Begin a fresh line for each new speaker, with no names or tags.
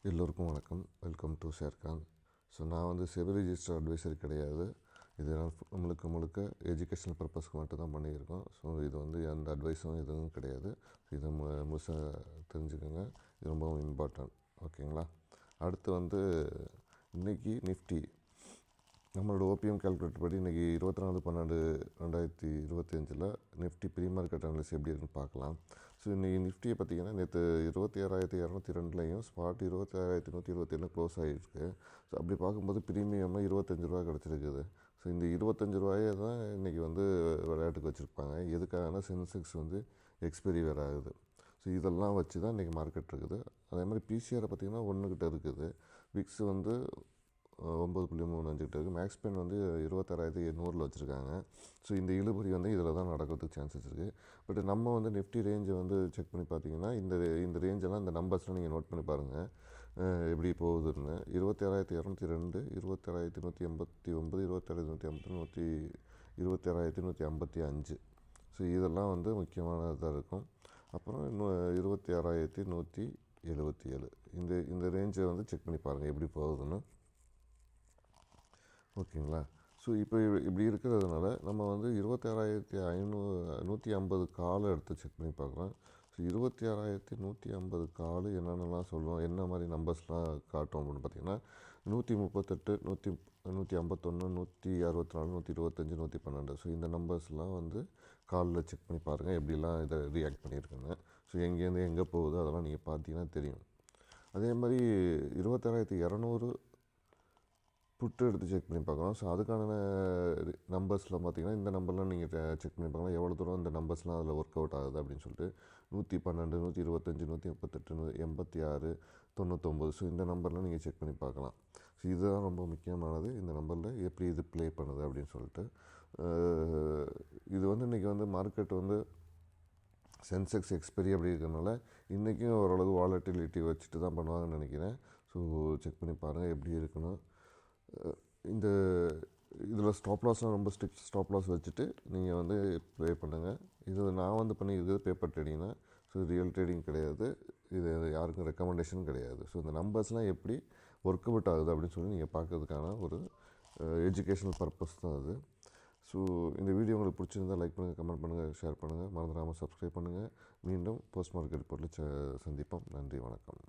எல்லோருக்கும் வணக்கம். Welcome to Sher Khan. So நான் வந்து செபி ரிஜிஸ்டர் அட்வைசர் கிடையாது. இது முழுக்க எஜுகேஷனல் பர்பஸ்க்கு மட்டும் தான் பண்ணியிருக்கோம். ஸோ இது வந்து எந்த அட்வைஸும் எதுவும் கிடையாது. இதை முழுசாக தெரிஞ்சுக்கோங்க. இது ரொம்பவும் இம்பார்ட்டன்ட். ஓகேங்களா? அடுத்து வந்து இன்றைக்கி நிஃப்டி நம்மளோட ஓபிஎம் கால்குலேட்டர் படி இன்றைக்கி 24/12/2025 நிஃப்டி ப்ரீ மார்க்கெட் அனாலிசிஸ் எப்படி இருக்குன்னு பார்க்கலாம். ஸோ இன்றைக்கி நிஃப்டியை பார்த்திங்கன்னா நேற்று 26,202 ஸ்பாட் 26,127 க்ளோஸ் ஆகிருக்கு. ஸோ அப்படி பார்க்கும்போது ப்ரீமியமாக 25 ரூபா கிடச்சிருக்குது. ஸோ இந்த 25 ரூபாயை தான் இன்றைக்கி வந்து விளையாட்டுக்கு வச்சுருப்பாங்க. எதுக்காகனா சென்செக்ஸ் வந்து எக்ஸ்பைரி வேறு ஆகுது. ஸோ இதெல்லாம் வச்சு தான் இன்றைக்கி மார்க்கெட் இருக்குது. அதே மாதிரி பிசிஆரை பார்த்திங்கன்னா 1 கிட்ட இருக்குது. விக்ஸ் வந்து 9.35 கிட்ட இருக்குது. மேக்ஸ்பென் வந்து 26,800 வச்சுருக்காங்க. ஸோ இந்த இழுபறி வந்து இதில் தான் நடக்கிறதுக்கு சான்சஸ் இருக்குது. பட் நம்ம வந்து நிஃப்டி ரேஞ்சை வந்து செக் பண்ணி பார்த்தீங்கன்னா இந்த ரேஞ்செல்லாம் இந்த நம்பர்ஸ்லாம் நீங்கள் நோட் பண்ணி பாருங்கள் எப்படி போகுதுன்னு. 26,202, 26,189, 26,150, 26,155. ஸோ இதெல்லாம் வந்து முக்கியமானதாக இருக்கும். அப்புறம் இன்னும் 26,177 இந்த ரேஞ்சை வந்து செக் பண்ணி பாருங்கள் எப்படி போகுதுன்னு. ஓகேங்களா? ஸோ இப்போ இப்படி இருக்கிறதுனால நம்ம வந்து 26,150 காலை எடுத்து செக் பண்ணி பார்க்குறோம். ஸோ 26,150 கால் என்னென்னலாம் சொல்லுவோம், என்ன மாதிரி நம்பர்ஸ்லாம் காட்டும் அப்படின்னு பார்த்திங்கன்னா 138, 151, 164, 125, 112. ஸோ இந்த நம்பர்ஸ்லாம் வந்து காலில் செக் பண்ணி பாருங்கள் எப்படிலாம் இதை ரியாக்ட் பண்ணியிருக்குங்க. ஸோ எங்கேருந்து எங்கே போகுதோ அதெல்லாம் நீங்கள் பார்த்தீங்கன்னா தெரியும். அதே மாதிரி 26,200 புட்டு எடுத்து செக் பண்ணி பார்க்கலாம். ஸோ அதுக்கான நம்பர்ஸ்லாம் பார்த்திங்கன்னா இந்த நம்பர்லாம் நீங்கள் செக் பண்ணி பார்க்கலாம் எவ்வளோ தூரம் இந்த நம்பர்ஸ்லாம் அதில் ஒர்க் அவுட் ஆகுது அப்படின்னு சொல்லிட்டு. 112, 125, 138, 86, 99. ஸோ இந்த நம்பர்லாம் நீங்கள் செக் பண்ணி பார்க்கலாம். ஸோ இதுதான் ரொம்ப முக்கியமானது. இந்த நம்பரில் எப்படி இது ப்ளே பண்ணுது அப்படின்னு சொல்லிட்டு. இது வந்து இன்றைக்கி வந்து மார்க்கெட் வந்து சென்செக்ஸ் எக்ஸ்பைரி அப்படி இருக்கிறதுனால இன்றைக்கும் ஓரளவு வாலட்டிலிட்டி வச்சுட்டு தான் பண்ணுவாங்கன்னு நினைக்கிறேன். ஸோ செக் பண்ணி பாருங்கள் எப்படி இருக்கணும். இதில் ஸ்டாப் லாஸ்லாம் ரொம்ப ஸ்ட்ரிக்ட் ஸ்டாப் லாஸ் வச்சுட்டு நீங்கள் வந்து ப்ளே பண்ணுங்கள். இது நான் வந்து பண்ணியிருக்கிறது பேப்பர் ட்ரேடிங் தான். ஸோ ரியல் ட்ரேடிங் கிடையாது. இது யாருக்கும் ரெக்கமெண்டேஷன் கிடையாது. ஸோ இந்த நம்பர்ஸ்லாம் எப்படி ஒர்க் அவுட் ஆகுது அப்படின்னு சொல்லி நீங்கள் பார்க்கறதுக்கான ஒரு எஜுகேஷனல் பர்பஸ் தான் அது. ஸோ இந்த வீடியோ உங்களுக்கு பிடிச்சிருந்தால் லைக் பண்ணுங்கள், கமெண்ட் பண்ணுங்கள், ஷேர் பண்ணுங்கள். மறந்துடாமல் சப்ஸ்கிரைப் பண்ணுங்கள். மீண்டும் போஸ்ட் மார்க்கெட் பொருள் சந்திப்போம். நன்றி, வணக்கம்.